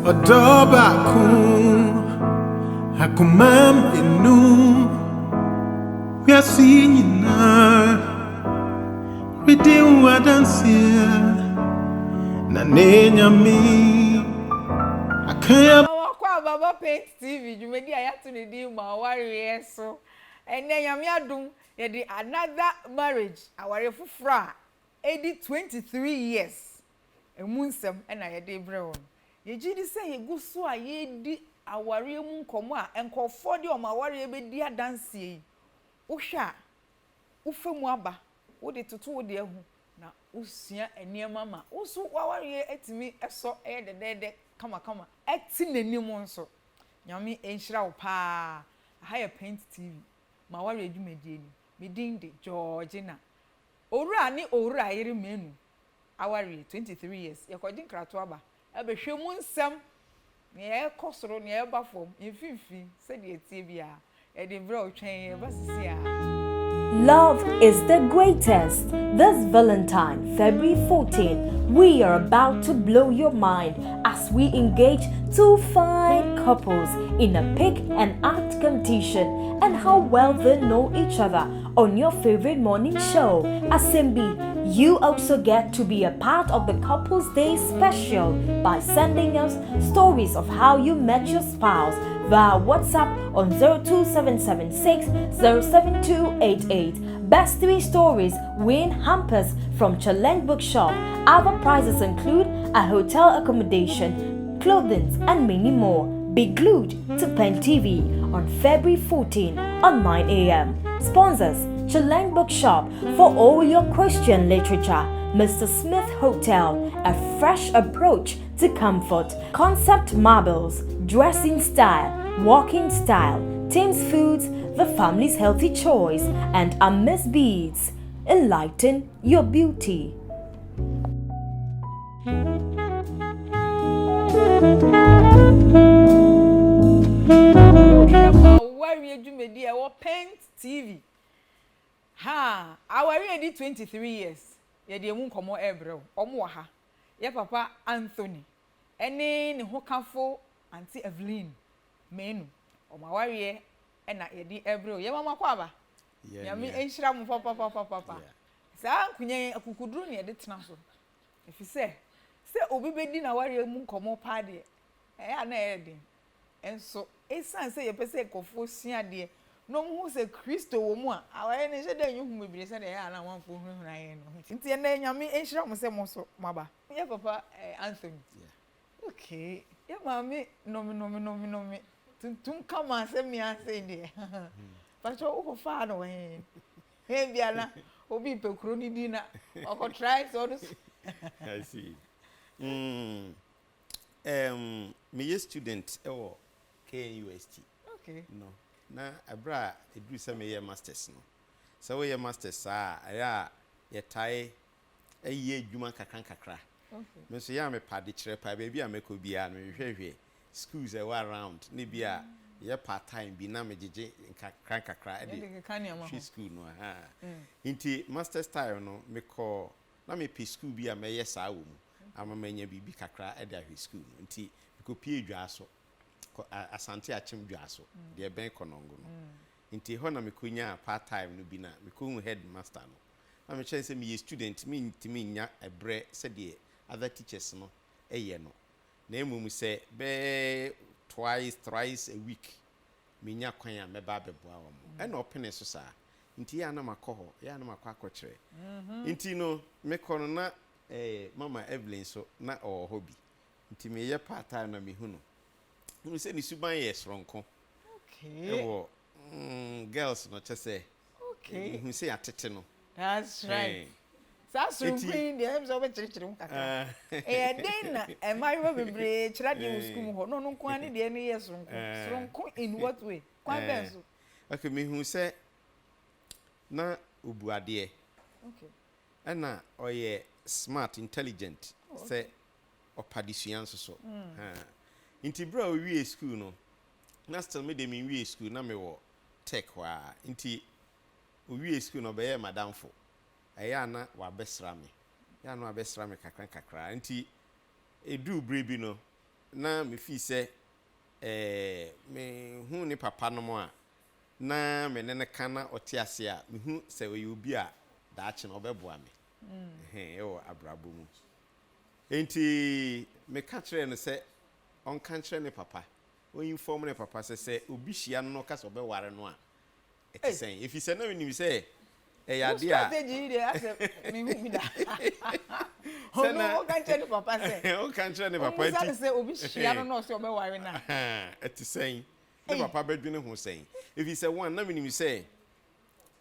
Odoba kum hakumam inu we are seeing now we do what dansia na nenya me akaya kwa baba Pent TV jumedi ayatu ne di Mawarie so ene nyame adum ye di another marriage aware fufura edi 23 years emunsem na ye di bre won ye gidi se ye guso a ye di aware mu nkomo a enkofo di o Mawarie be di adanse yi wohwa ufemu aba wo de tutu wo de ehu na usua eniema ma usu Mawarie etimi eso dedede kama eti n'anim nso nyame enhira wo pa ha ye Pent TV Mawarie adwumedie ni medin de Gina owura yere Mainoo Mawarie 23 years ye kwadi nkrato aba ebehwe mu nsem ne ye kosoro ne ye bafom emfifi se de etie bia e de bra otwen ye basisi a. Love is the greatest. This Valentine, February 14, we are about to blow your mind as we engage two fine couples in a pick and act competition and how well they know each other on your favorite morning show. Asembi, you also get to be a part of the Couples Day special by sending us stories of how you met your spouse via WhatsApp on 02776 07288. Best 3 stories win hampers from Challenge Bookshop. Other prizes include a hotel accommodation, clothing, and many more. Be glued to Pent TV on February 14 on 9 a.m. Sponsors: Challenge Bookshop for all your Christian literature. Mr. Smith Hotel, a fresh approach to comfort. Concept Marbles, dressing style, walking style. Tim's Foods, the family's healthy choice. And Miss Beads, enlighten your beauty. Mawarie adwumedi e wo Pent TV ha Mawarie di 23 years ye de emu nkomo ebrew omo wa ha ye papa Anthony ene ne hokafo Auntie Evelyn Mainoo o Mawarie na ye di ebrew ye mama kwa ba ya mi enhira mu papa sa nkunye akukuduru ne ye de tena so efise se obi bedi na Mawarie mu nkomo pa de ya na ye de enso esan se ye pese ekofo sua de no mu se Kristo wo mu a Mawarie ne hye de nyu hu mebire se de ya na wanfo hu na ye no nti ye na nyame enhira mu se mo so maba ye papa Anthony okay ye mami nomi tum kama se mi ase de pacho o fa no he bia na obi pekuro ni di na o try so I see. Me student ewo KUST. Okay. No. Na abra edu se me masters no. So we masters ya ye tai eye adwuma kakra. Okay. Me so ya me pade kire pa ba bia meko bia no hwehwe schools around ne bia ye part time bi na me jeje kakra e de school no ha. Inti master style no me call na me pe school bi a me ye saa wo mu amamanya bibi kakra e de school nti ko pie dwa so Asante achim dwa so de ben konongo no nti ho na me konya part time no bi na me ko headmaster no na me chance me student me ntimi nya ebre se de other teachers no eye no na emum se be thrice a week me nya kwan a me ba beboa wo mo e na opene so saa nti ya na makoho ya na makwa akokire nti no me kono na mama Evelyn so na o hobby nti me ye part time na me hu no we say ni suban yes ronko okay ewo girls no chese okay we say atete no that's right that's so queen the am so be chirichirim kaka den na emayo bebre chira de school ho no nko ani de ne yes ronko in what way kwa benzo okay me hu say na obuade okay ana oye smart intelligent say opadisuan so inti bra we school no na still me dem we school na me wo tech wa inti we school no be madam fo eya na wa besra me ya na wa besra me kakra inti edu brebi no na me fi say me hu ni papa no mo a na me ne kana otiase a me hu say we obi a da ache no obeboa me o abrabo mu enti me ka kire no say on kan kire ne papa on inform ne papa say obi hia no ka so obeware no a eti say if you say na me say ya dia strategy dey ase me hu mi da o kan kire ne papa say o kan kire ne papa enti say obi hia no so obeware na eti say ne papa bedwene ho say if you say one na me say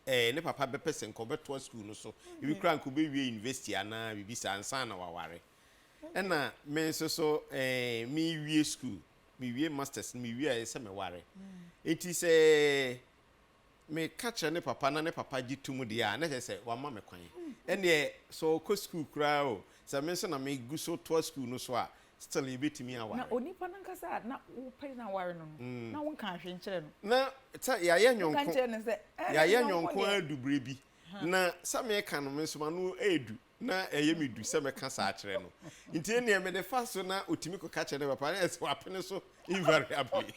ne papa be person ko beto school no so if you crank be wie university ana bibi sansan na waware na me so me wie school me wie masters me wie say me ware enti say me catch ne papa na ne papa gitumu dia na say wa ma me kwan ene so ko school kra o say me so na me gu so to school no so a still e betimi aware na onipa na nkasa na wo pe na ware no na won kan hwe nkere no na ta ya ye nyonko kan kire ne say ya ye nyonko adubre bi na sa me ka no me so ma no edu na eye me du se me ka sa akere no nti ene me de fa so na otimi ko ka kire papa na se wapene so invariably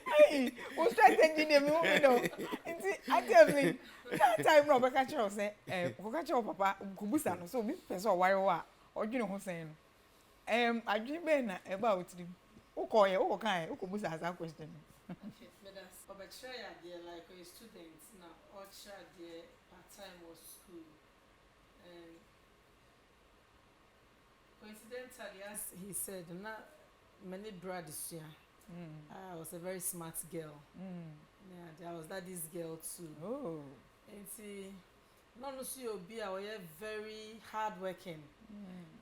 hey o strategy dey me no nti actively that time no be ka kire say ko ka kire papa ko busa no so bi person o ware wa odwene ho sen no adwene be na e ba otiri ukoye ukokan ukobusa asa question okay that's obetray there like a student now or try there part time or school coincidentally as he said na many brothers here I was a very smart girl yeah there was this girl too and see no see obi I was very hardworking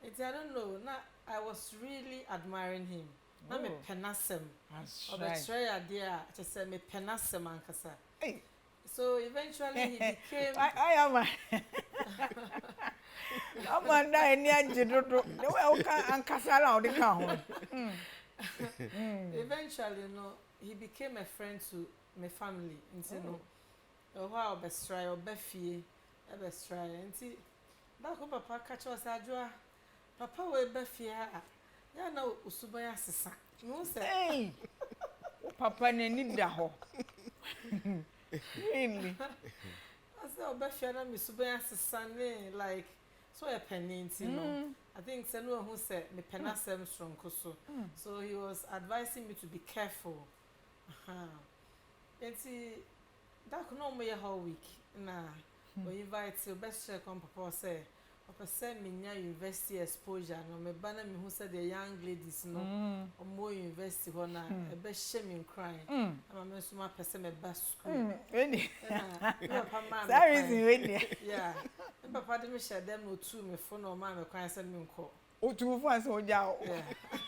I don't know now I was really admiring him na me penasem obetray there just say me penasem ankasa so eventually he became I am Amanda eni ajidodo the way o kan ankasa la o de kan ho eventually he became a friend to my family nti no how obetray obefie obetray nti da ko papa catch us adwoa papa we befie ya na usuban asesa no say papa na ni da ho really I say obefie na me suban asesa ne like so a penny no I think say no who say me penasem strong so so he was advising me to be careful enti that no me whole week na we invite obefie come papa say opese me nya university exposure no me ba na me hu say the young ladies no omo university ho na e be hye me crying ama me so ma pese me ba school any papa ma sorry yeah papa de me share them no two me phone o ma me crying say me nko o tu fu an so ja o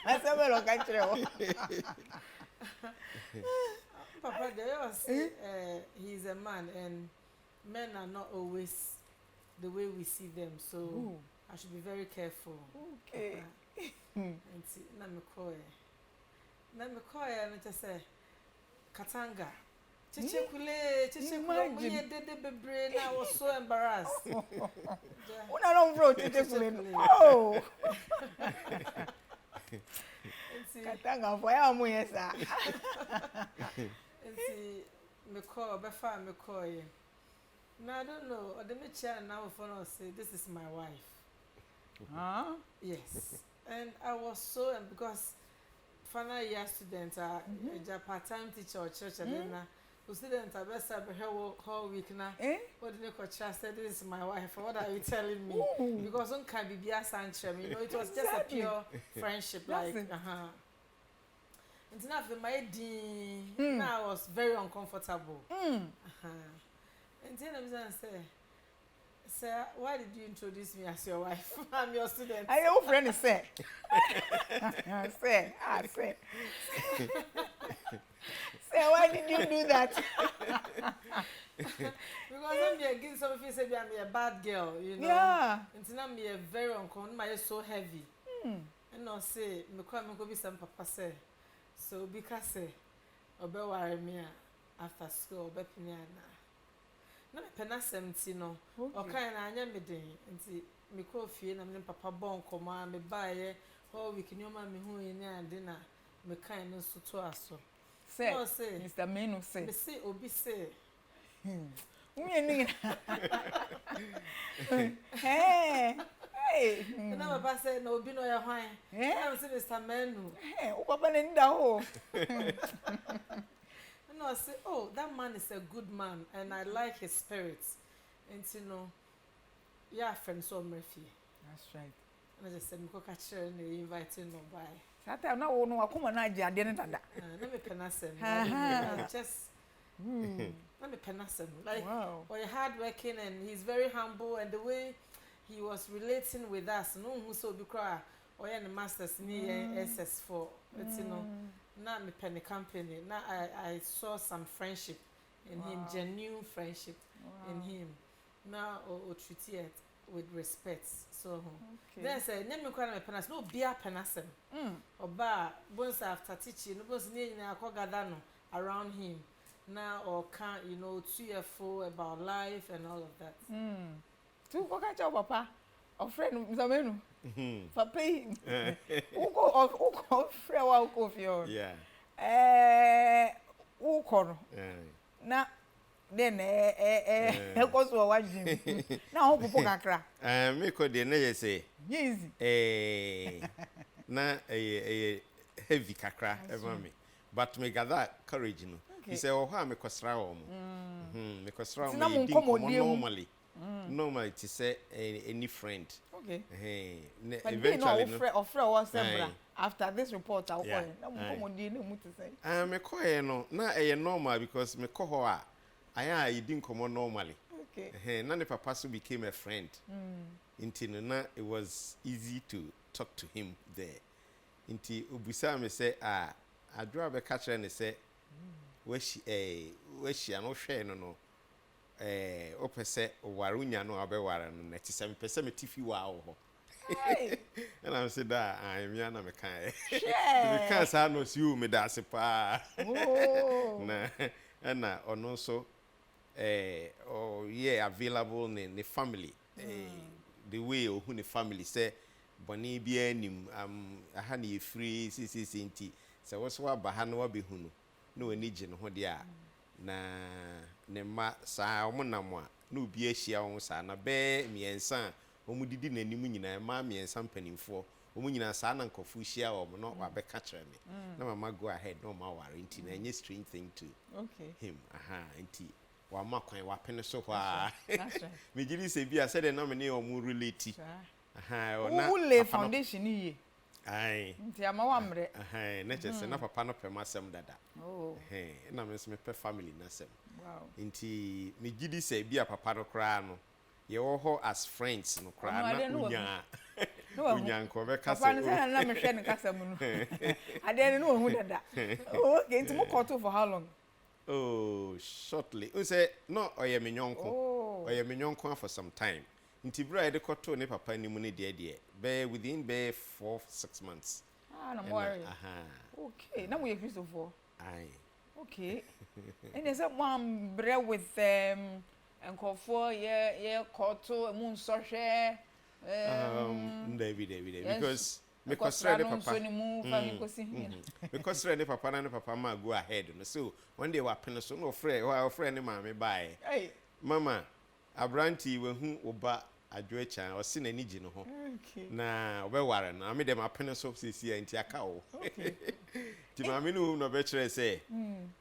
ase me lo ka kire o papa there was he's a man and men are not always the way we see them, so I should be very careful. Okay. And see, na me call and just say Katanga. Chiche kule munye dede bebre na I was so embarrassed. Una no bro chiche kule. Oh. Katanga for ya munye sa. And see me call befa me call. No, I don't know. Or the chair now for us say this is my wife. Huh? Yes. And I was so because final year student a part-time teacher or church and then student a best whole week now. What did you said this is my wife? What are you telling me? Because one can be Asante, you know, it was just a pure friendship like and now for my now I was very uncomfortable. And then I'm saying, sir, why did you introduce me as your wife? I'm your student. I your friend say. Say. Say, why did you do that? Because I'm against some of you say I'm a bad girl, you know. Yeah. And now I'm very uncomfortable. My so heavy. And I say, me go be some papa say. So because say, obe worry me after school, obe pinya na. Na me pena 70 no. Okay na anya me den. Nti me ko fie na me papa bon koma me baaye whole week ni o ma me hu yin ade na me kan no so to aso say Mr Mainoo say me say obi say Hey, hey. Na papa say no obi no ya hwan. I say Mr Mainoo. Hey, o papa na nda ho. No, I say, oh, that man is a good man, and I like his spirits. And you know, yeah, friends so Murphy. That's right. And I just said, "Mko catcher and they inviting no by." Sata na wo no akoma na age ade ne tada. Let me penasem. Just let me penasem. Like, wow. Or hardworking, and he's very humble, and the way he was relating with us, no who so be cry, or the masters ni SS4, it's you know. Now me penny company. Now I saw some friendship in him, genuine friendship in him. Now or treat it with respect. So then say, "Name me kwa me penas no bia penasem." Oba bones after teaching, no bones ni na gather no around him. Now or can you know 2 years about life and all of that. Tu ko ka cha papa, o friend Mr Mainoo. Papa uko friend wa uko fio. Yeah. Uko no. Na then ko so wa jim. Na ho popo kakra. Me ko de na ye say. Easy. Na heavy kakra eva me. But me gather courage no. He say oh ha me kwasra wo mo. Me kwasra wo me normally. Normally to say any friend. Okay. Eventually no was after this report I'll call him. Me call no na normal because me call her I didn't come on normally. Okay. Na the papa so became a friend. Until na it was easy to talk to him there. Until obusa me say I draw be catch and say where she no share no. Opese warunya no abewara no na tise mpese metifi wa wo and I said that I'm yana me kan because I know you me da sepa na ono so oh yeah available in the family the way who the family say boni bia nim aha na free nti se wo so aba ha no abehunu no ani gye no ho dia na ne ma saa omunam a na obi ahia wo saa na be miensa omudidi nanim nyina ma miensa mpanimfo omunyina saa na nkofo hia wo no wa be ka kire me na mama go ahead no ma ware nti na enye strange thing to him nti wa makwan wa pene so kwa that's right me giri se bia said na me ne omu relate ona who foundation ni ai nti ama wa mre na chese na papa no pema asem dada na me me pe family na asem wow nti me gidi say bia papa no kra no ye wo ho as friends no kra na unya nko be kase papa no say na me hwe ne kase mu no ade no hu dada okay nti mo call for how long oh shortly you say no oye me nyonko for some time nti bra de koto ne papa ni mu ne de be within be 4-6 months na Mawarie okay na mo ye Christopher ai okay and there's one bre with enkofo ye koto mu nsohwe David because me consider papa because the papa na papa ma go ahead no so one day wa pene so no friend ma me buy hey mama abranti we hu oba adwoecha o se na nigi no ho na obeware na me dem apene so sisi anti aka o ti ma me no no be kire say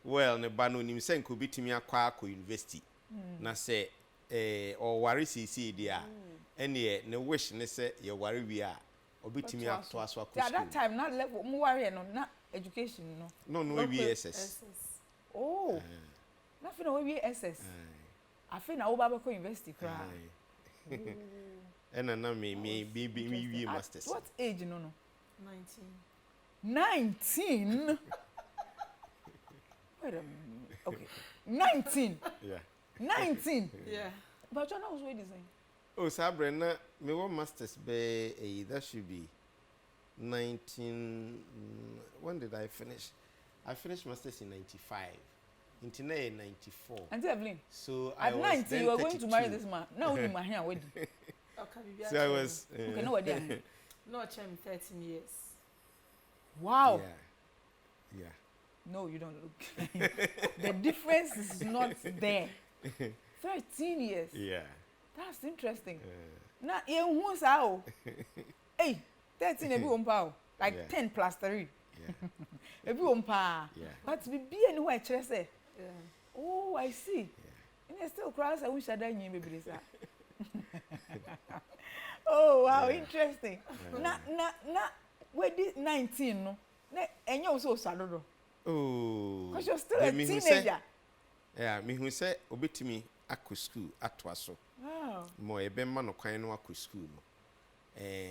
well ne ba no nim se nko bitimi akwa university na say o ware sisi dia ene ne wish ne say ye ware wi a obitimi ato aso akọ at that time not level Mawarie no na education no we SS oh na fi na we SS afi na wo ba ko university kra and na me masters what age no 19 wait a minute okay 19 yeah 19 yeah but you know was we design oh Sabrina me want masters be that should be 19 when did I finish masters in 95 in 94 Auntie Evelyn so at 90 you were going to marry this man now you my here wedding So I was. Okay, no idea. No, I'm 13 years. Wow. Yeah. No, you don't look. The difference is not there. 13 years. Yeah. That's interesting. Now, who's how? Hey, 13 every one pound. Like 10 plus 3. Yeah. Every one pound. Yeah. But be anywhere, say. Yeah. Oh, I see. Yeah. And I still cry. I wish I didn't baby. Oh, wow, interesting. Na, where did 19? No, and you're so sad. Oh. Because you're still a teenager. Yeah, me who say obetimi akọ school atwa so. Wow. Mo ebe ma no kwan no akọ school no.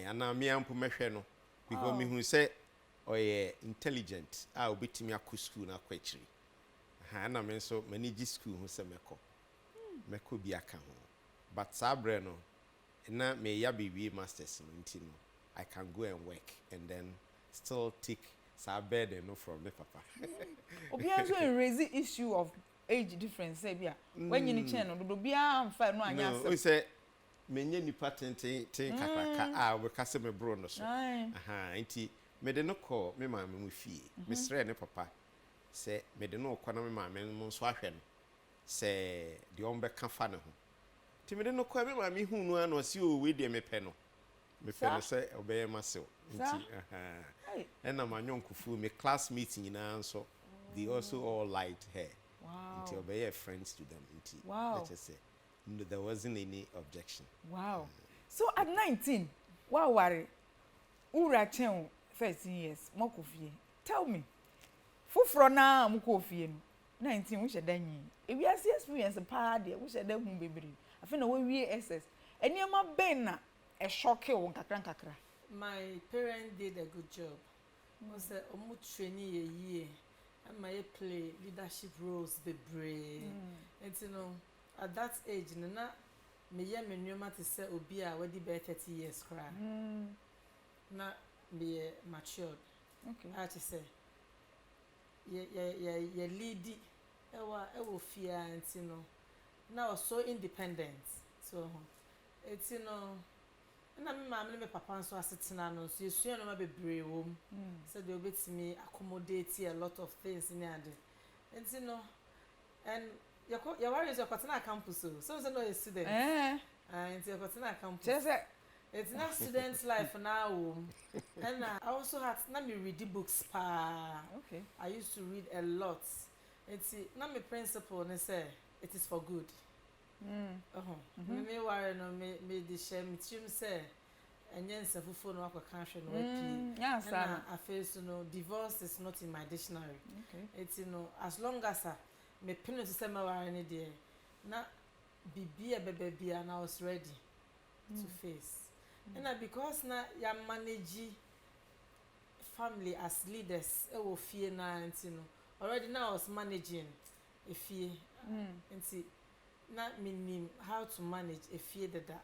Ana me ampo mehwe no because me who say oye intelligent obetimi akọ school na akọ akiri. Ha na me so manage school who say meko bi aka ho. But sabre no na me ya be masters no ntino I can go and work and then still take sabre no from me papa. Obianso raise the issue of age difference say bia when you chen no do bia amfa no anya no we say menye nipa tenten kakraka we ka se me bro no so nti me de no call me ma me fie me sre ne papa say me de no kwa na me ma me mo so ahwe no say de on be ka fa ne ho ti me de no kwa me ma me hu no ano si o we de me pe no me pe no say obey masew nti and na manyonkufu me classmates nyina nso they also all liked her. Wow. Until we are friends to them. Wow. Let's just say no, there wasn't any objection. Wow. So at 19, wow, worry. Ura chen 13 years. Mokofie. Tell me. Fufro na mokofie. 19 we should dan yin. If you see experience pa there, we should dan hu bebre. I feel na we SS. Eniema ben na e shock e won kakra. My parents did a good job. Was the omu training a year. And my play leadership roles be brave. And you know, at that age, Nana, me ya me nyoma to say obi a wedi be 30 years cry. Na be matured. Okay. I to say, ye lady, ewa fear and you know, now so independent. So, it's you know. And I'm my papa so sitting on so you see no be brave home. So they will to me accommodate a lot of things in there. And you know, and your worries are Patana campus, so no a student. And your Patana campus. It's not students' life now. And I also had not me read the books okay. I used to read a lot. It's not my principle and say it is for good. Me worry no me the share me trim say enye nsafufo no akwa kanhwe no wapi na afeso no divorce is not in my dictionary. Okay. It's you know as long as me pin to say my worry ni there na bibia bebebia and I was ready to face. And because na ya manage family as leaders e wo fie na you know already now I was managing a fie and see not meaning how to manage a fear that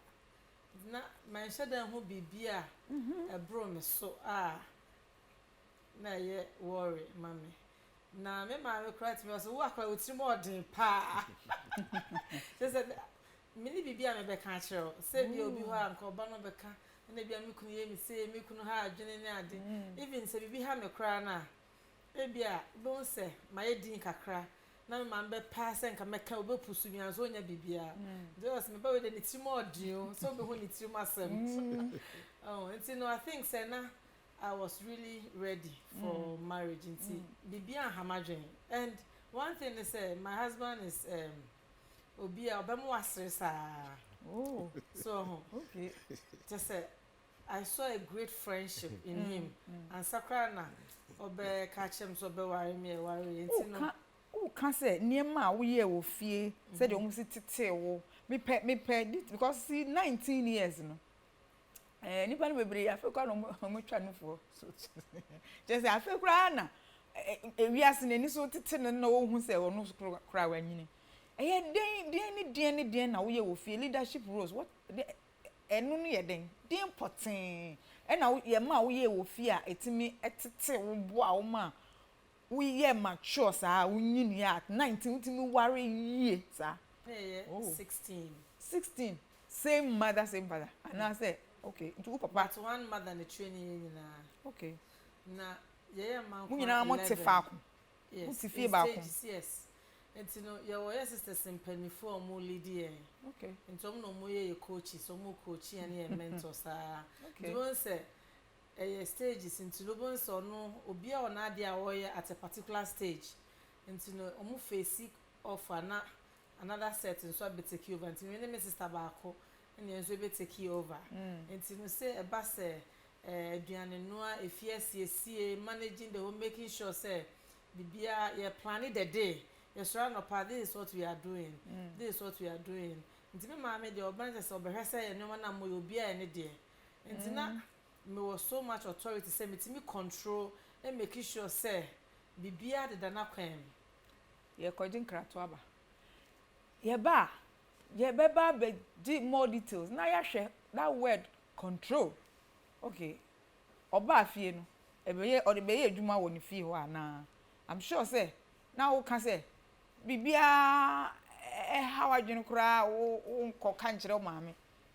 na my shadow who be beer a bro me so na ye worry mommy na me ma cry to me so work with you more than pa just said mini bibia me be can chiro say bi obi ho anko ba no be ka na bia me kunu ye me say me kunu ha adwene ne ade even say bibi ha me cry na e bia don say my din kakra na man be pass and can make obe pusu mi anzo nya bibia just me ba we de timo audio so be ho ni timo asem oh and you know I think say na I was really ready for marriage into bibia hamadwen. And one thing is my husband is obi a obemu asre sa so okay just say I saw a great friendship in him and sakra na obe kachem so be worry me worry you know can say niema wo ye wo fie said you must tete wo me pe because see 19 years no nipa no bebre afekwa no mo twa no for so just say afekwa na ewiase nani so tete no wo hu say wo no kra wanyini den na wo ye wo fie leadership roles what enu no ye den poten na ye ma wo ye wo fie a etimi etete wo bo a wo ma we ye mature sa unyini at 19 utimi worry ye sa 16 same mother, same father. And I say, okay, two papa. But one mother and the training, okay. Na yeah, man. We na mo te fa ko. Yes. Ti fie ba ko. Yes. And you know, your sisters in penny for more lady. Okay. And some no more your coaches, some more coaching and mentors. Okay. Don't say stages into Lobons or no, or be on Nadia warrior at a particular stage. And you know, almost face off another setting, so I be take you over. And you know, Mrs. Tobacco, and you will take you over. And you know, say a bus. Diane Noah, if yes, managing the whole, making sure, say, Bibia, you're planning the day. You're surrounded by this is what we are doing. This is what we are doing. And to me, mammy, the organizers of the Hessa and no one will be any day. And to not me was so much authority, say, me to me control and making sure, say, Bibia the Dana Quam. You're calling Kratwaba. Yeah, ba, but more details. Now, you share that word control. Okay. Oba fie no. Ebeye or the beye adwuma wo ne fie ho ana. I'm sure say now we can say bibia how adwene kura wo nko kan kire o maame.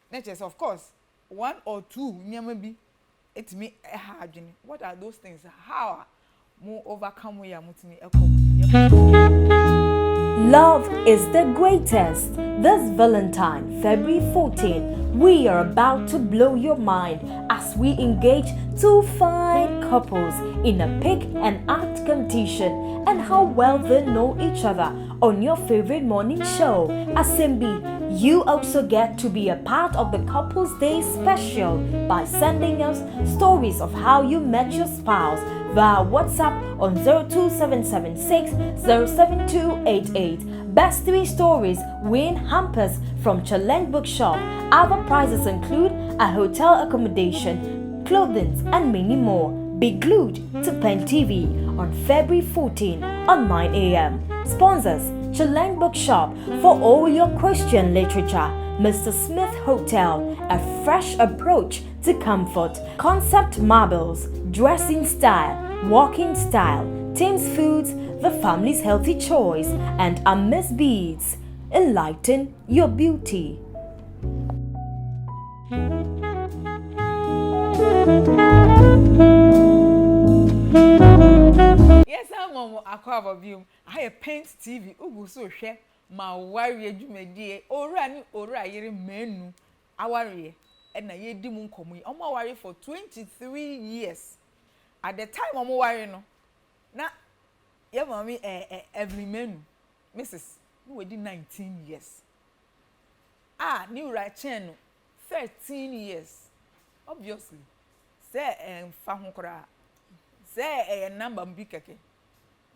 Natures of course 1 or 2 nyama bi etimi ha adwene. What are those things? How mo overcome we amutimi ekọ. Love is the greatest. This Valentine, February 14, we are about to blow your mind as we engage 2 fine couples in a pick and act competition and how well they know each other on your favorite morning show. Asembi, you also get to be a part of the Couples Day special by sending us stories of how you met your spouse via WhatsApp on 02776 07288. Best 3 stories win hampers from Challenge Bookshop. Other prizes include a hotel accommodation, clothing, and many more. Be glued to Pent TV on February 14 on 9 a.m. Sponsors: Challenge Bookshop for all your Christian literature. Mr. Smith Hotel, a fresh approach to comfort. Concept Marbles, dressing style, walking style. Tim's Foods, the family's healthy choice. And Miss Beads, enlighten your beauty. Yes, I'm on a view. I have Pent TV. Ugu so share Mawarie adwumadie. Ora yere Mainoo. Mawarie. And na ye di mu nkomo yi. Mawarie for 23 years. At the time Mawarie no. Na ye mami Evelyn Mainoo. Mrs. No we di 19 years. New right channel 13 years. Obviously. Say fa ho kra. Say number mbi keke.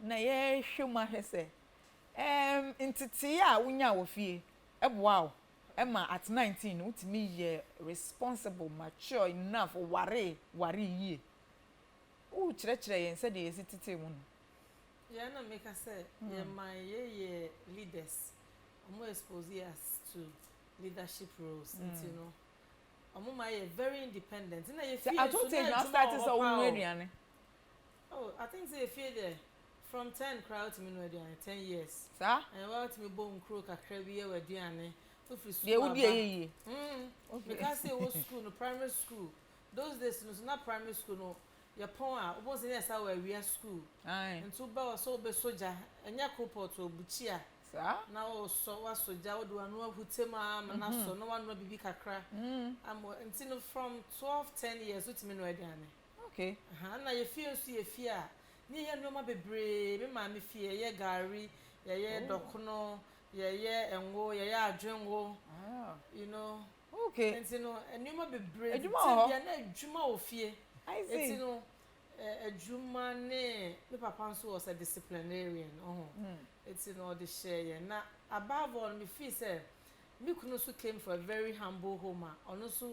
Na ye hwema he say ntiti a wunya wo fie eboa ema at 19 utimi ye responsible mature enough ware ye u kire yen say de yesititi mu no ye na make say ye my ye leaders omo expose us to leadership roles you know omo my very independent na ye feel I told you now started so aduane. Oh, I think say feel there from 10 crowd to me no aduane 10 years. Sir? And what me bone crow kakra bi ye aduane. They would be okay. Because say was school no primary school. Those days no not primary school no. Your pon a was in yes our we school. Aye. And to ba so be soja. Enya koport obuchia. Sir? Na o so wa soja wo do anu ahutema na so no one no bibi kakra. Until from 10 years utimi no aduane. Okay. Na ye fie so ye fie a ni ye no ma bebre me ma me fie ye gari ye dokono ye enwo ye adwenwo you know. Okay. Enti no enuma bebre Ejuma bia na ejuma ofie. I see. Enti no ejuma ne me papa nso was a disciplinarian enti no the share na above all me feel say me kunu so came from a very humble home ono so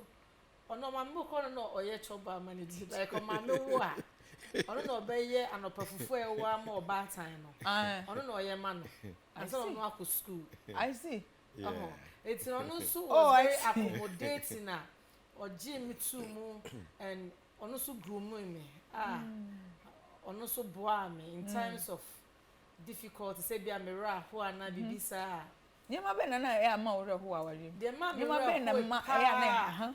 ono ma me ko no oye choba manage like ma me wo a ono no obeye anopafufu e wa ma oba tan no ono no oye ma no asa ono akọ school. I see. It's ono so was very accommodating na oji me too mu and ono so groom me ono so boa me in times of difficulty say bia me ra ho ana bibisa Nyama be na na e ama wo ho awari. De ma me Nyama be na ma e na ha.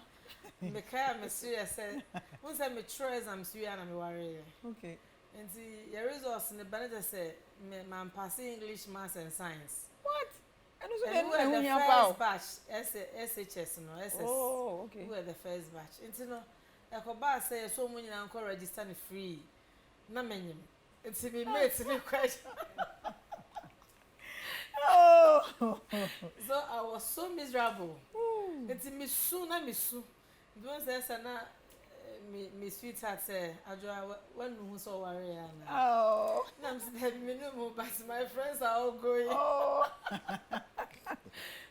Me kaya me serious say. Won say me try exam serious na me worry. Okay. And the your results in the benefit say me man passing English, maths and science. What? And also the first batch SHS no SS. Oh, okay. We were the first batch. Nti no e ko ba say so mo nyina nko register ni free. Na menyim. Nti me mate me question. Oh. So I was so miserable. Nti me su. Don't say na me sweetheart say Adwa when who so worry na. Oh. I'm saying me no but my friends are all going. Oh.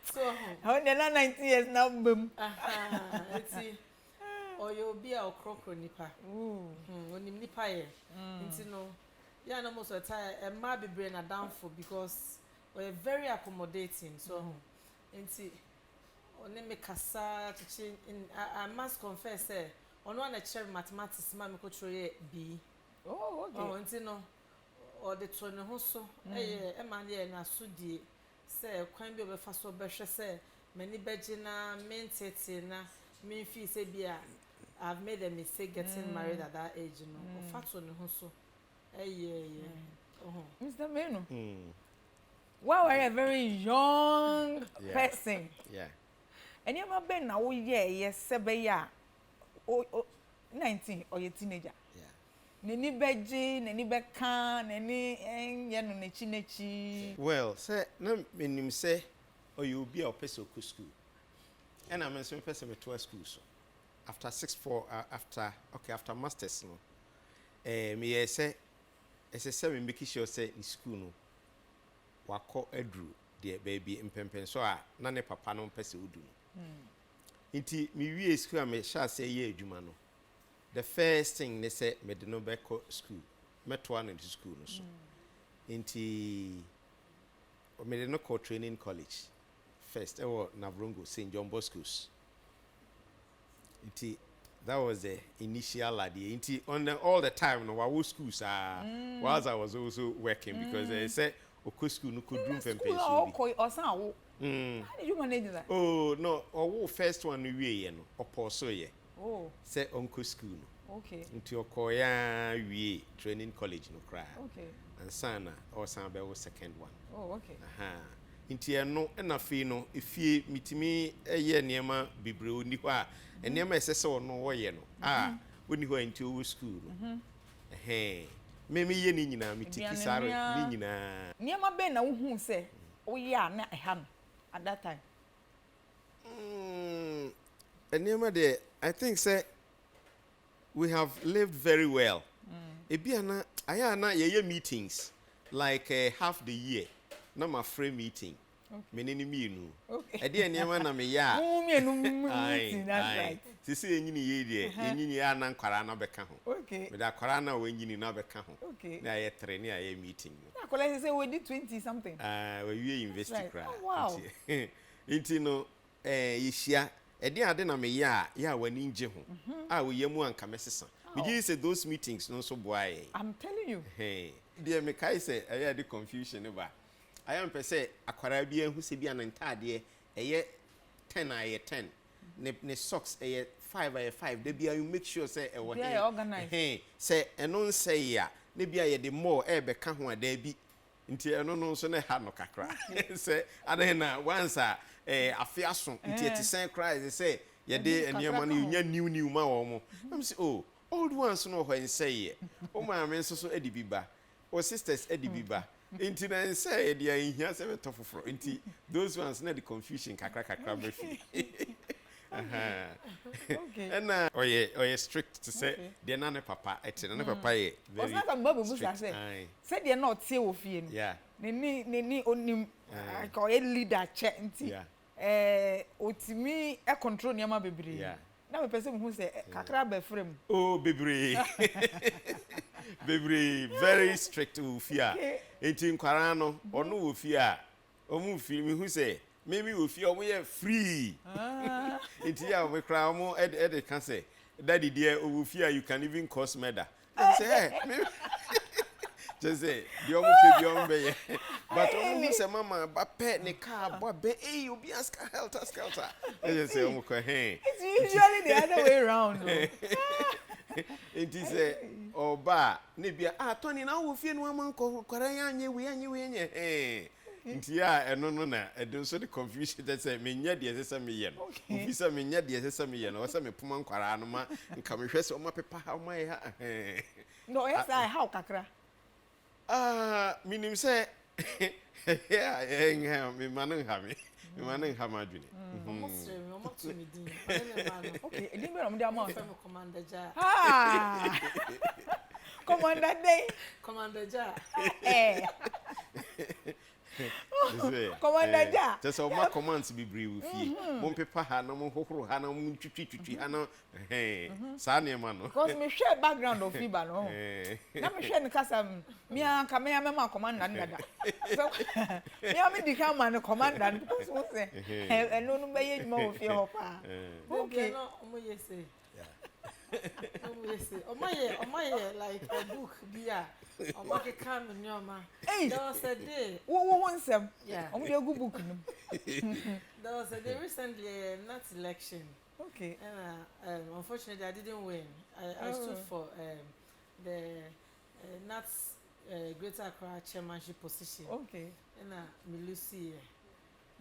So how they na 90 years now boom. Eti or you be a crocro nipa. Onim nipa ye. Nti no ya no most of the time e ma be brain na downfall because we're very accommodating. So nti oni me kasa teaching in I must confess say ono na cherry mathematics ma me ko tro B. Oh, okay. Oh, nti no or the tone ho so e ma na na sudie say kwan bi obefa so behwe say mani begina mentete na me feel say bia I've made a mistake getting married at that age, you know. Or fat on the so Mr. Mainoo. Wow, are a very young person. Yeah. And you have been now, yes, 7 years. 19 or your teenager. Yeah. Neni beji, neni bekan, neni yano nechi. Well, say no minim say or you be a person ku school. And I'm a person with 12 schools. After 6-4 after masters no. Me say seven make sure say in school no. Wako edru the baby impempen so na ne papa no pese odu no. Inti me wie school me sha say ye adwuma no. The first thing they say me de no back school. Meto an into school no so. Inti me de no call training college. First Navrongo St. John Bosco's. Inti that was the initial idea. Inti on all the time no our schools whilst I was also working because they said Oko school no could room pension. How did you manage that? Oh no, our first one we no oposo ye. Oh. Say Onko school no. Okay. Into Okoya we training college no cry. Okay. And Sana or Sanbe was second one. Oh, okay. Inti no na fe no efie mitimi eye niema bibre oni ho a niema esese no wo ye no oni ho anti o school no meme ye ni nyina mitiki sare ni nyina niema be na wo hu se wo ye na eha no at that time niema de I think say we have lived very well ebiana ayana ye meetings like half the year na my free meeting. Menini mienu. Okay. Edi eniema na me ya. Meeting, that's right. Sisi enyini ye die, enyini ya na nkwara na beka ho. Okay. Me da kwara na we enyini na beka ho. Okay. Na ye training aye meeting. Na kwara say we did 20 something. We university cry. Oh, wow. Inti no yihia edi ade na me ya wani nje ho. We yemu anka mesesa. Me say those meetings no so boy. I'm telling you. Dear me kai say aye the confusion ba. I am per se akwara bi ehu se bi anantade eye 10 aye 10 ne socks eye 5 aye 5 de bia you make sure say e wo he organize say eno say ya ne bia ye de more e be ka ho ada bi nti eno no so ne ha no kakra say ade na once afiaso nti etisen cry say ye de eniema no nya new ma wo mo am say oh old ones no ho en say ye o ma me so edi biba o sisters edi biba Inti na say dia inhia se beto foforo inti those ones na the confusion kakra brefi okay and oye strict to say dia na ne papa eti na ne papa ye very o sa babu busa say dia na otie wo fie no yeah ni onim ko ye leader che inti otimi e control niam bebre yeah na me pese mu say kakra ba frem oh bebre bebre very strict ufia enti nkwara no ono ufia omu fi mi hu say memi ufia omo ye free enti ya we kra omo ed can say daddy dear ufia you can even cause murder and say hey Just say, the omo be but omo say mama ba pet ne car boy be you be ask helter skelter. Just say omo ko hey. It's usually the other way around. It is a oba ne bia Tony na wo fie no amanko kwara ya anye we nye eh. Ntia eno no na edun so the confusion that say me nya de sesa me ye no. Ofi say me nya de sesa me ye no. Wasa me puma nkwara no ma nka me hwese o ma pepa ha o ma ye ha. No, yes I how kakra. Minim say yeah, me manen ha me. Me manen ha ma dwene. Okay, edin be rom de amount. Commander Ja. Commander Day. Commander Ja. Commander Ja. Just all my commands be brave with you. Mon paper ha no mo hohoro ha no mo twitwi ha no sa ne ma no. Because me share background of Fiba no. Na me share nkasa me anka me ma commander ndada. So me am di kan man commander because we say eno no be ye djuma wo fie ho pa. Okay. No omo yese. Omo like a book bia. Omo ke kan nyoma. There was a day. Wo nsem. Yeah. Omo dey go book no. There was a day recently, not election. Okay. And unfortunately, I didn't win. I stood for the Nats Greater Accra chairmanship position. Okay. And me Lucy.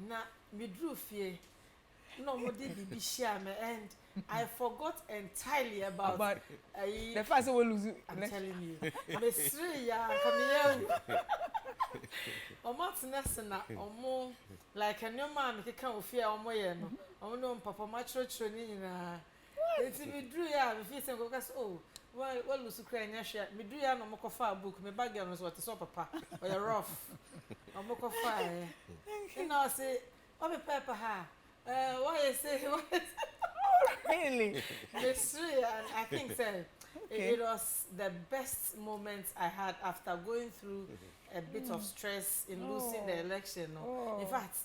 Na me drew fear. No more did be share me, and I forgot entirely about the first we lose. I'm telling you. Me sri ya come here. Omo tnasna omo like any man me kan ofia omo ye no. Omo no papa ma chro ni nyina. Enti me drew ya me feel say go cause oh well lose kra nya hwe. Me drew ya no mo kofa book me bag no so what so papa. Or you rough. Omo kofa eh. You know say o be papa ha. What you say? Really? And I think so. It was the best moment I had after going through a bit of stress in losing the election. In fact,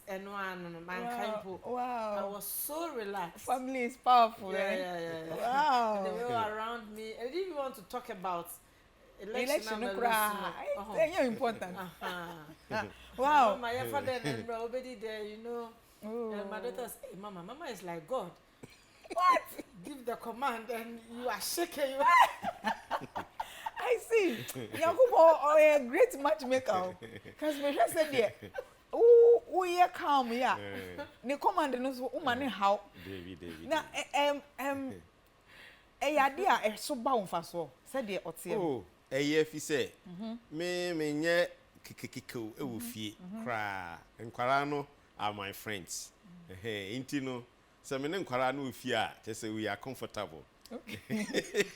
wow. I was so relaxed. Family is powerful. Yeah. Wow. And they were around me. I didn't even want to talk about election. It's important. Wow. My father and already there, you know. And my daughter says, hey, Mama is like God. What? Give the command and you are shaking. I see. Yakubo a great matchmaker. Because me just said there. Oh, you calm here. The command knows woman how. David. Now, idea so bound for so. Said the Otia. Oh, a year if you say, me nye kikiko ewufie kra enkwara are my friends. Intino, so me nkwara no ofie a say we are comfortable. Okay.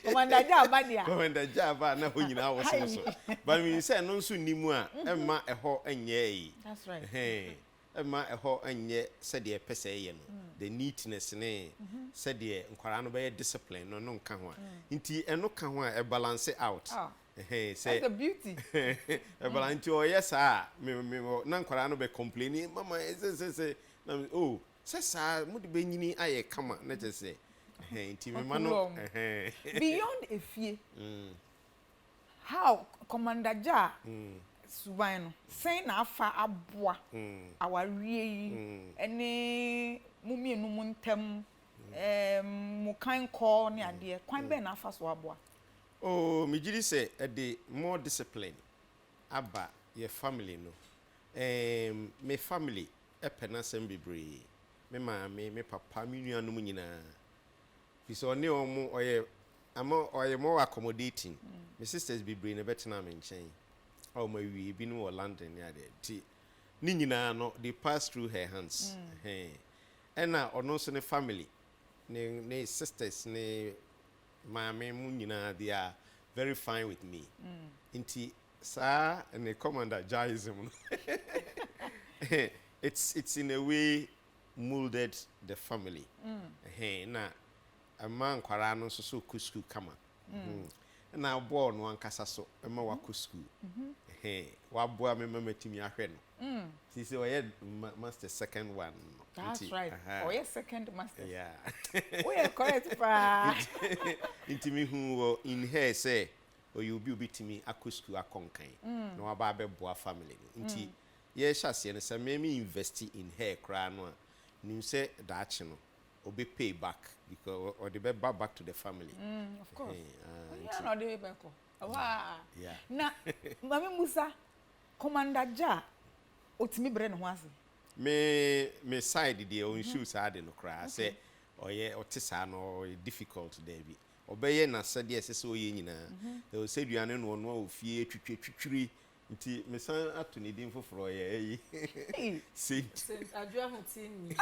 Commander Jaba dia. Commander Jaba na ho nyina wo so. But me say no nso nimu a emma eho enye yi. That's right. Emma eho enye se de pese ye no. The neatness ne se de nkwara no be discipline no nka ho a. Nti eno ka ho a balance out. Say that's a beauty. Valentine, oh yes, me na nkwara no be complaining mama say oh say mudi be nyini aye kama na je say nti me ma no beyond efie how Commander Ja suban no say na afa aboa awarie yi ene mumienu mu ntem mu kan ko ne ade kwan be na afa so aboa. Oh, me jiri say the more discipline aba your family no. Me family e penasem bebre. Me maame, me papa, me nuanu mu nyina. Fi so ne omo oye more accommodating. Me sisters bebre na betena me nchen. O ma wi bi no London ya de. Ti ni nyina no they pass through her hands. Ena ono so ne family ne sisters ne Mama Munina, they are very fine with me. Inti sa and the Commander Jaism. It's in a way molded the family. Na a man kwarano so kusku kama. Na born one kasaso ema wakusku. Wabua me metimi ahwe no. Sisi we master second one. That's right. Oh yes, second master. Yeah. We are correct pa. Intimi who in here say or you be to me a school a conkai. No about boa family. Inti, yes, I see, and some maybe invest in hair crown. You say that you know, or be paid back because or the back to the family. Of course. Yeah, no, the back. Wow. Yeah. Na, Mami Musa, Commander Ja, otimi brain wasi. Me side the own shoes are the cry. Say, oh yeah, or tisa no difficult David. Obey na said yes, so ye na. They will say you are no fear tree. Nti me san ato ne din foforo ye Saint adwa hotini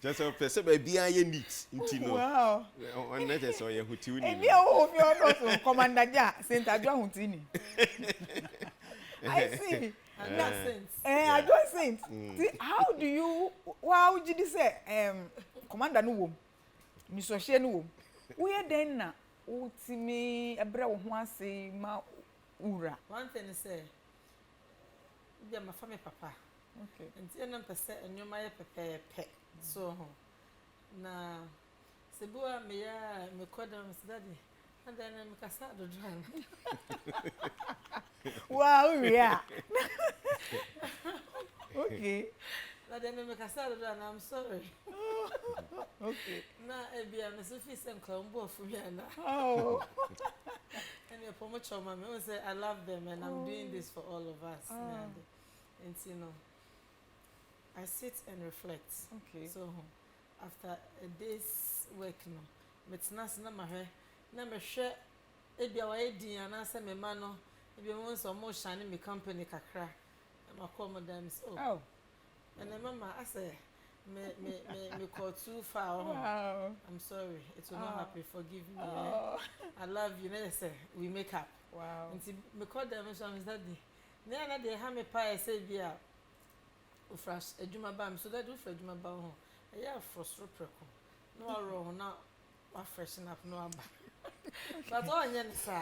just a person be bia ye neat nti no wow on na just ye hoti uni e o fi o so commander ja Saint adwa hotini I see and that sense adwa Saint how do you wow did you say commander no wom ni so hye no wom wo ye den na utimi ebre wo ho ase ma ura. One thing is say, be my family papa. Okay. And you person and you my pet. So na sebua me ya me koda me daddy. And then me kasa do dran. Wow, yeah. Okay. Na then me kasa do dran. I'm sorry. Okay. Na e bia me so fi sen klambo fu mi ana. Oh. And you promote your mama. I say I love them and I'm doing this for all of us. And you know, I sit and reflect. Okay. So after a day's work, no, metnas na mahe, na me share. Ebi awaye di anase me ma no. Ebi mo so mo shine me company kakra. Ma call madam oh. And then mama I say me call too far. Wow. I'm sorry. It will not happen. Forgive me. I love you. Say we make up. Wow. And me call them so I'm daddy. Na dey ha me pa say bia o fresh adwuma ba me so that do fresh adwuma ba ho. E ya frustro preko. No aro na wa freshen up no aba. But all nya nsa.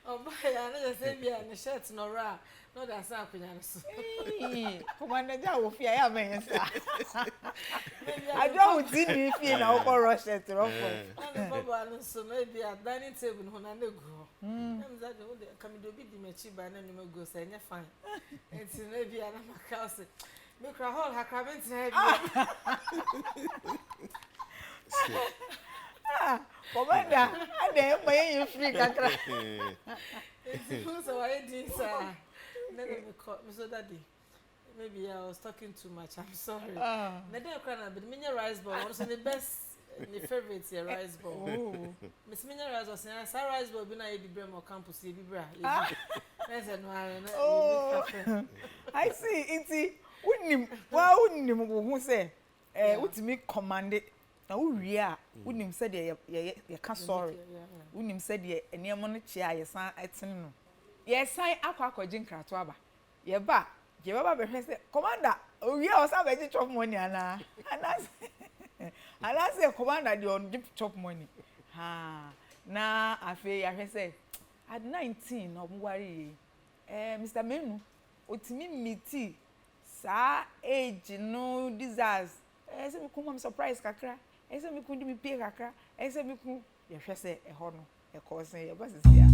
Oh boy, I know say bia ne shirt no ra. No that say akunya so. Commander ja wo fia ya men sa. I don't see me feel na o rush it rough. And baba no so no bia dining table ho na go. I'm that the come do bi di mechi ba na no go say nya fine. Enti no bia na maka say me kra hall ha kra bent na bia. Commander, I dey buy you free kakra. Enti so why this Then me so daddy. Maybe I was talking too much. I'm sorry. Me dey cry na but me rice ball. One of the best, my favorite here rice ball. Miss me rice ball. Say rice ball be na e bi brem o campus e bi bra. Oh, I see. Inti unim wa unim wo say utimi command na wo wi a unim say de ye ka sorry. Unim say de enemo no chia ye san etin no. Yes, I akwakoje nkrato aba. Ye ba, je baba be hwe say commander, owie o sa be chop money ana. Ana say commander dey on chop money. Ha. Na afi ya hwe say at 19 no Mawarie. Mr. Mainoo, otimi miti sa age no desires. Say me come surprise kakra. Say me kun di me pay kakra. Say me kun ye hwe say e ho no e ko say ye ba sisia.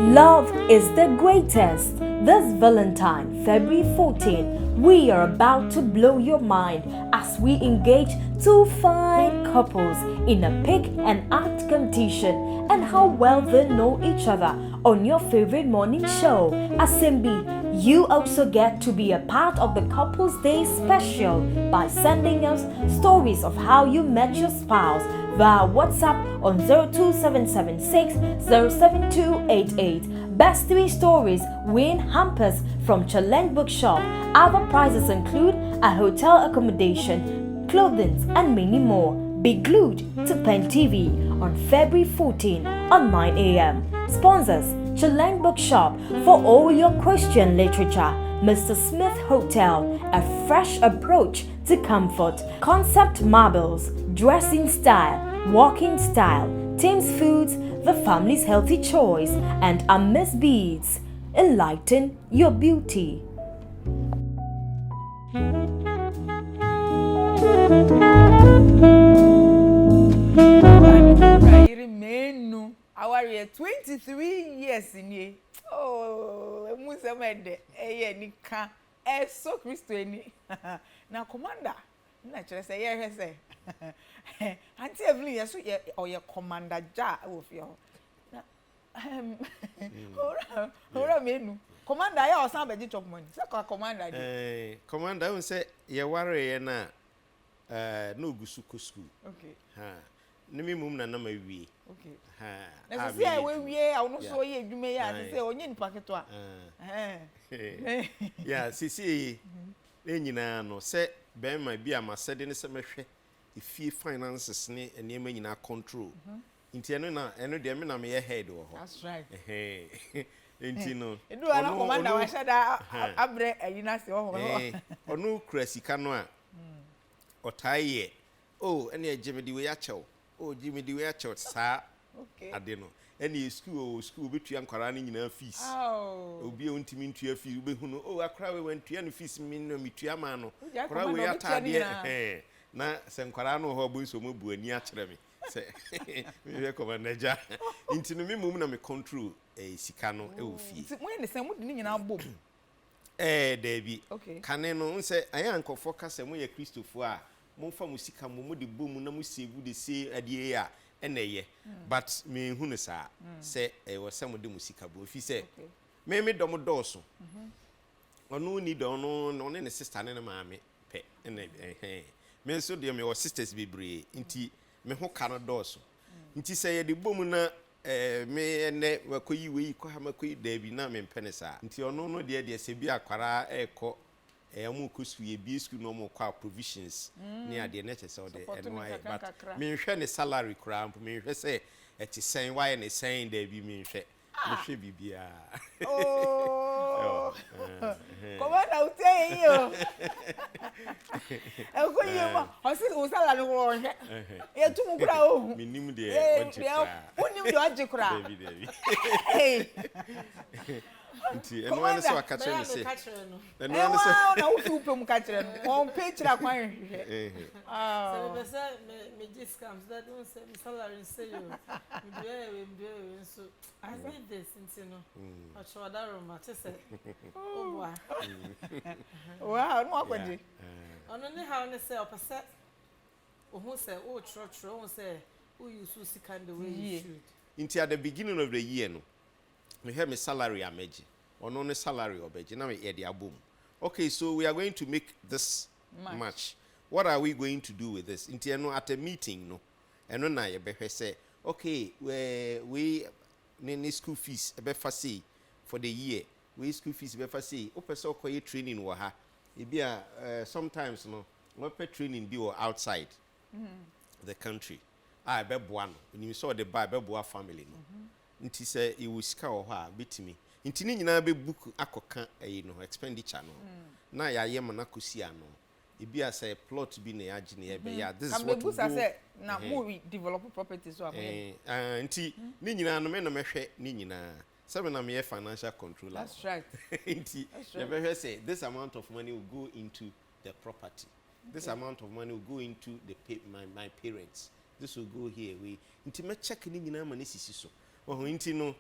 Love is the greatest. This Valentine, February 14, we are about to blow your mind as we engage two fine couples in a pick and act competition and how well they know each other on your favorite morning show. Asembi, you also get to be a part of the Couples Day special by sending us stories of how you met your spouse via WhatsApp on 02776 07288. Best 3 stories win hampers from Challenge Bookshop. Other prizes include a hotel accommodation, clothing, and many more. Be glued to Pent TV on February 14 on 9 a.m. Sponsors: Challenge Bookshop for all your Christian literature. Mr. Smith Hotel, a fresh approach to comfort. Concept Marbles, dressing style, walking style. Tim's Foods, the family's healthy choice. And Miss Beads, enlighten your beauty. 23 years in ye. Oh, Musamede, nika, so Christo any. Now, commander, naturally say, yes, say. Auntie Evelyn, yes, or your commander jar of your. Ora menu. Commander, I also have a bit of money. Commander. Commander, I will say, you worry na no gusuko school. Okay. Nimi mum na ma wi. Okay. Na so say we I will not so ye dwuma ya say onye ni paketo a. Yeah, sisi e nyina no say be ma bi amasede ne se mehwe ifie finances ne enema nyina control. Inti eno de me na me head wo ho. That's right. Inti no. Edu ana commander wa shada abre ayina se wo ho. Onu kura sika no a. Otaye. Oh, ene ejemedi we ya chew. Oh, Jimmy di we acho sa. Okay. Ade no. Ene school betua nkwara ne nyina fees. Oh. Obi ontimi ntua fees ube hu no. Oh, akra we wantua no fees mi no mitua ma no. Akra we atade na se nkwara no ho bo nso mo bu ani a kire me. Se me we commander ja. Inti no me mum na me control sika no e wo fie. Ti mo ne se mo di nyina bom. Debi. Okay. Kane no nse ayan nkofo ka se mo ye Christopher a monfa musika mo de bom na musegu de se adie ya eneye but me hu ne sa se wo se mo de musika bo fi se me dom doso onu ni do no ne sister ne maame pe ene me so de me wo sisters bebre nti me ho ka no doso nti se ye de bom na me ene wakoyi we ko ha makoyi da bi na me mpene sa nti onu no de se bi akwara eko amu kusuye bi school no mo kwa provisions ni ade na chese ode NY but me hwe ne salary kra mpo me hwe se eti sen why ne sen da bi me hwe bibia oh commander utey yo e ko yema o si o salary wo hwe e tu mu kra o minim de oje kra David nti eno ane so akatre ne se eno ane so na wo fi upem ka kire no on page ra kwan hwe so be say me discounts that don't say me salary say you we do so I need this nti no o cho da room ma say o boa wow no akwaje ono ne how ne say o pese o hu say o tro o say o use sika the way you should nti at the beginning of the year no me hear me salary ameji ono ne salary obeji na me e de abom. Okay, so we are going to make this much. What are we going to do with this? Nti eno at a meeting no eno na ye behwe say okay we ne school fees e be fa say for the year we school fees be fa say o pese okoye training wo ha e bia sometimes no we pay training bi or outside the country be boa no ni so the buy be boa family no nti say e wo sika wo ha betimi nti ni nyina be book akoka no expenditure no na ya ye mana kosia no e bia say plot bi na age na be ya this is what we do na we develop properties so nti ni nyina no me no mehwe ni nyina seven na me financial controller. That's right. Nti you be say this amount of money will go into the property. This amount of money will go into the my parents. This will go here we nti me check ni nyina ma ne sisi so nti no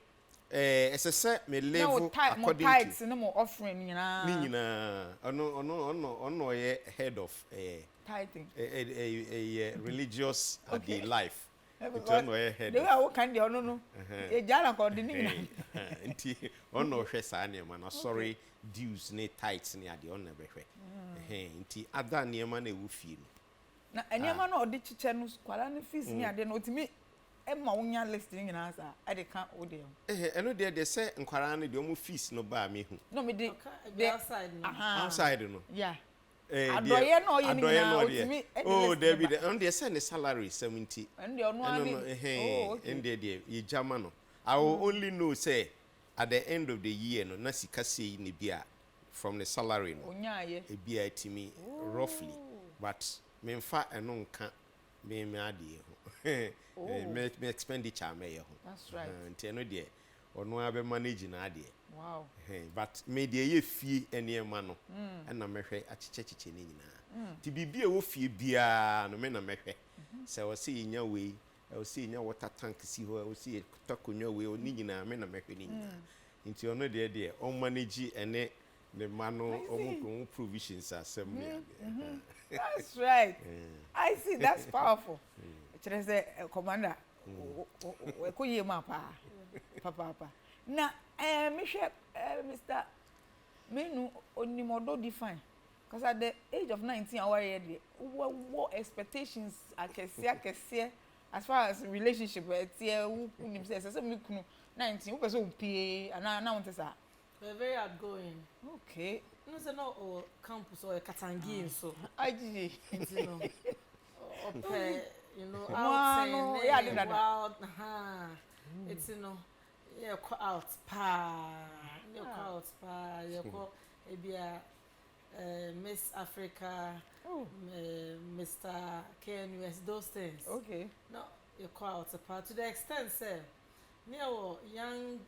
SSS me level according tithes no more offering nyina ni nyina ono ye head of tithing a religious the life it ono ye head they are kan dey ono no e jara ko de ni nyina nti ono hwe sa ne ma na sorry dues ne tithes ne ade ono be hwe nti ada ne ma na ewu fie no na eniema na odi chiche no kwala ne fees ni ade no otimi ma wonya list ni nyina sa ade ka ode eno de se nkwara ne de omo fees no ba me hu no me de outside no outside no yeah adoye no ye ni nyina otimi oh David on de se ne salary 70 and de ono ani oh okay de ye jama no I will only know say at the end of the year no na sika sei ne bia from the salary no onyaye e bia timi roughly but me mfa eno nka me ade ho me expenditure me ho that's right nti eno de ono abe manage na ade wow but me de ye fie eniema no na mehwe achichechiche ni nyina ti bibia wo fie bia no me na mehwe se wo se yinya we will see nya water tank see ho will see takonwa we oni nyina me na mehwe ni nyina nti ono de o manage ene the mano omu provisions asem That's right. I see, that's powerful. Say commander we ko ye ma papa na me hwe Mr. Mainoo onimodo define because at the age of 19 already what expectations akese as far as relationship tie unim say me kunu 19 wo person pie na want say we're very outgoing. Okay. No say no or campus or Katangi so aji you know you know out yeah wild it's you know yeah out you go ebia Miss Africa Mr. KNUS those things. Okay. No you call out part to the extent say near young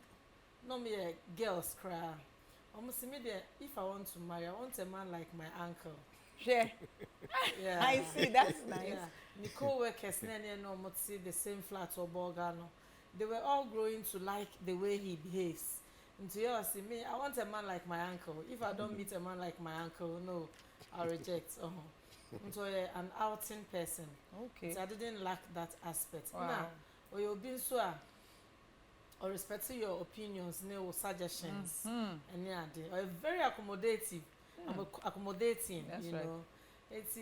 no me girls cry. Almost immediate if I want to marry I want a man like my uncle. Yeah. Yeah. I see, that's nice. Yeah. Nicole workers no see the same flat or Borgano. They were all growing to like the way he behaves. Into you see me, I want a man like my uncle. If I don't meet a man like my uncle, no, I'll reject. Into an outing person. Okay. So I didn't lack that aspect. Wow. Now, or you've been so or respecting your opinions, no suggestions, and yeah, or very accommodating. Accommodating, that's you right. know. It's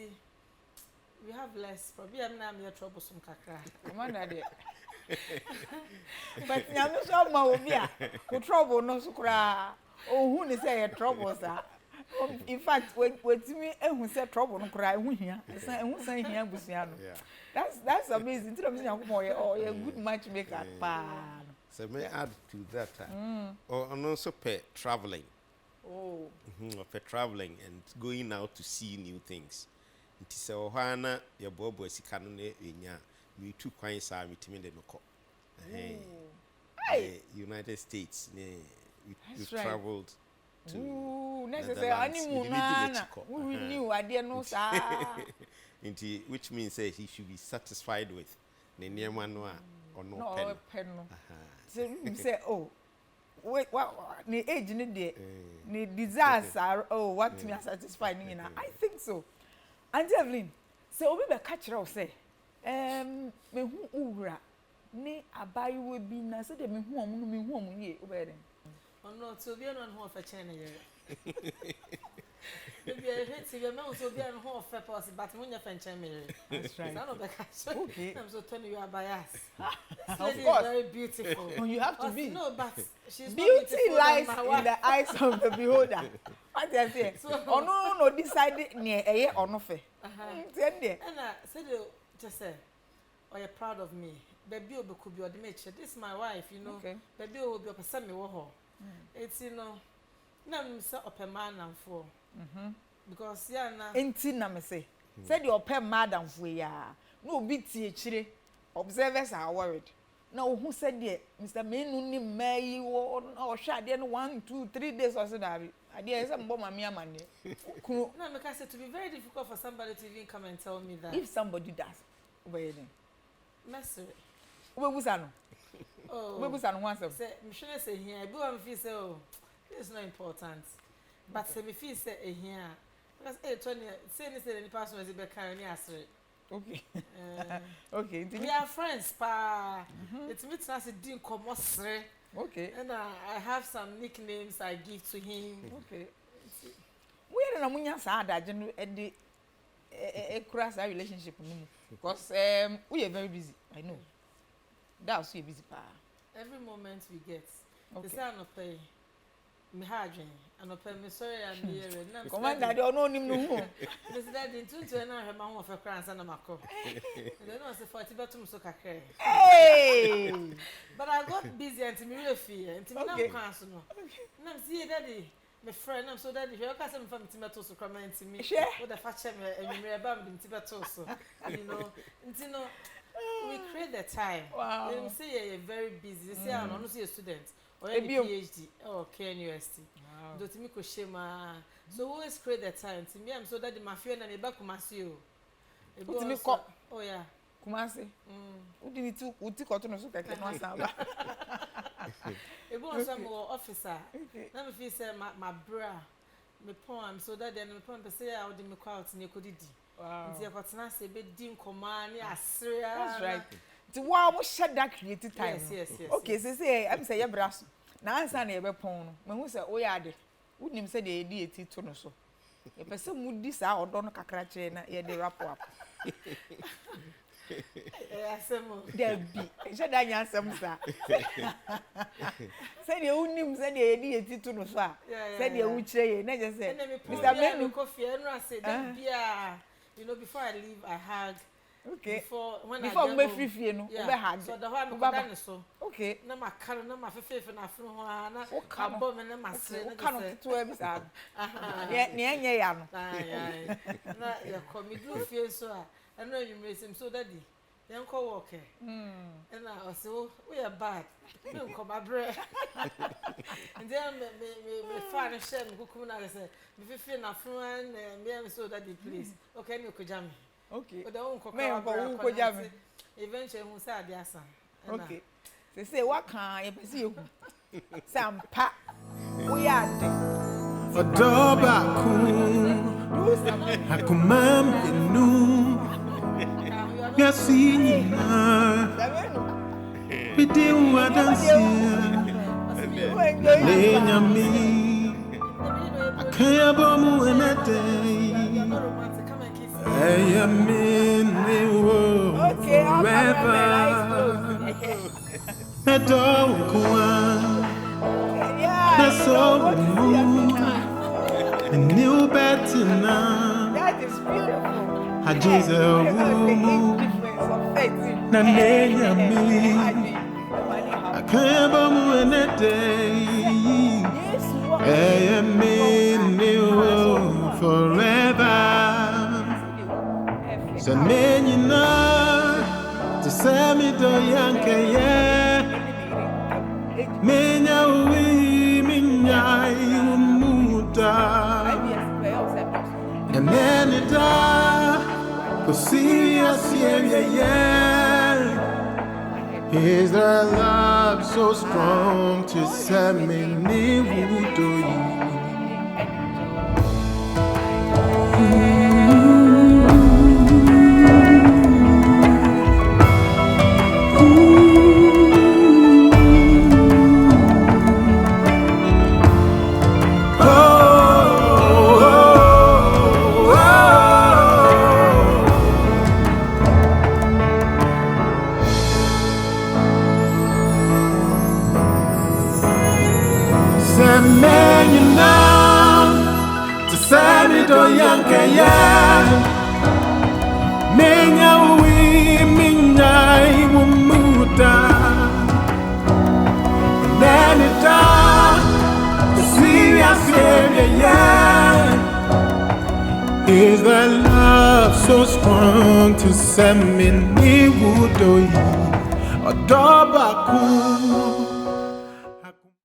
we have less. Probably I'm not mere troublesome kakra. Commander there. But nyame so ma obi a ko trouble no so kra ohun ni say trouble sa. In fact, wetimi ehun say trouble no kra ehun hia. Ehun san hia busia no. That's amazing. Tell me nyankopon or a good matchmaker pa. So may add to that or also pay traveling. Oh. For traveling and going out to see new things. It is a ohana your bobo sika no na enya me two kwan sa metimi de meko. United States we traveled to necessary honeymoon na we knew ade no sa which means say he should be satisfied with the niema no a ono pen no say oh wait what the age ni there the desires are what me satisfy ni na I think so. Auntie Evelyn say obi be catch her say me hu owura ni abayi we bi na say de me hu omu ye obe den no to be on ho fa chen ye maybe I hate to be so be on ho fa pause but munya fa chen me. That's right. No be catch. Okay. I'm so telling you are biased. Of course. Very beautiful. Oh, you have to be. No, but she's beauty lies in the eyes of the beholder. What I say? Oh no decide near eye or no fe. And I said just say, "Oh, you're proud of me." Baby obi could be or the match. This is my wife, you know. Okay. Baby will be a person me wo. It's you know. Na me say open man and for. Because yeah na. Enti na me say. Say the open madam for ya. No be tie chire. Observers are worried. Now who said there, Mr. Mainoo ni may or shot then 1, 2, 3 days or so that idea is some bomb me money. No, because it to be very difficult for somebody to even come and tell me that. If somebody does, obey them. Master. Where was I? Oh, where was I once? Say, Michelle say here, I go and feel say, oh, this is not important. But say me feel say here. Because 20 say any person is be carrying answer. Okay. Okay. We are friends, pa. It's me to say din komosre. Okay. And I have some nicknames I give to him. Okay. We are na munya sa adaje no e cross our relationship because we are very busy. I know. That's so busy pa. Every moment we get. Okay. The sound of pay. Me hardwin and open me sorry and here and commander dey no nim no hu this that in 22 na hwe ma ho fe kran na mako and then I say 40 betum so kakra hey but I got busy and me refi and me na kwan so no na see daddy my friend am so daddy hwe ka say me fa me timeto so kran and me wo da fa che me enwumre ba me timeto so you know no we create the time. Wow. You say you're very busy. You say I'm not a student or any PhD or KNUST. Wow. Do to me shema. So always create the time. To me, I'm so that the mafia and the back of my CEO. To me, oh yeah. Kumasi. Udi tu uti koto no so keke no asaba. E bo so mo officer. Na me fi say my bra me pon so that then me pon be say I would me out ni kodidi. Wow. Nti e kotena se be di nkoma ni asre. That's right. Nti wa mo share that creative time. Yes. Okay, say am say ye braso. Na ansa na ye be pon no. Me hu say wo ya de. Wonim say de edi eti to no so. Ye pese mu di sa odo no kakra kire na ye de wrap up. Asemo. Debi. Je da nya asem sa. Say de wonim say de edi eti to no so a. Say de wo kire ye na je say. Mr. Mainoo coffee and I say that bia. You know, before I leave, I hug. Okay. Before me free free no, we hug. So the one I'm so. Okay. Na ma karo na ma fefe na funu ho ana. Abo me na ma sre na kano to e bi sa. Ye ne enye ya no. Ai. Na ya komidu fie so a. Eno enyumresim so daddy. Yen ko work e. And I also we are bad. Me ko ma bre. And then me fa na share me kukum na say me fefe na funu an me so daddy please. Okay, me ko jam. Okay. But don't me ko jam. Eventually who say adiasa. Okay. Say what can you see you? Sampa. We are there. Odobaku Hakumam Inu Yasina Bidim Wadansia Lenyami Akayabomu Enate Ayamin forever Edokwa That's all we move a new better now. That is beautiful. Hajiza wumu na nenya mi. I can't believe that day. I am in you forever. So many na to say me do yanke yeah. Menya wi minya umuta. And then it died, serious, yeah. Is there love so strong to set me near to you? Is that love so strong to send me would do you? Odobaku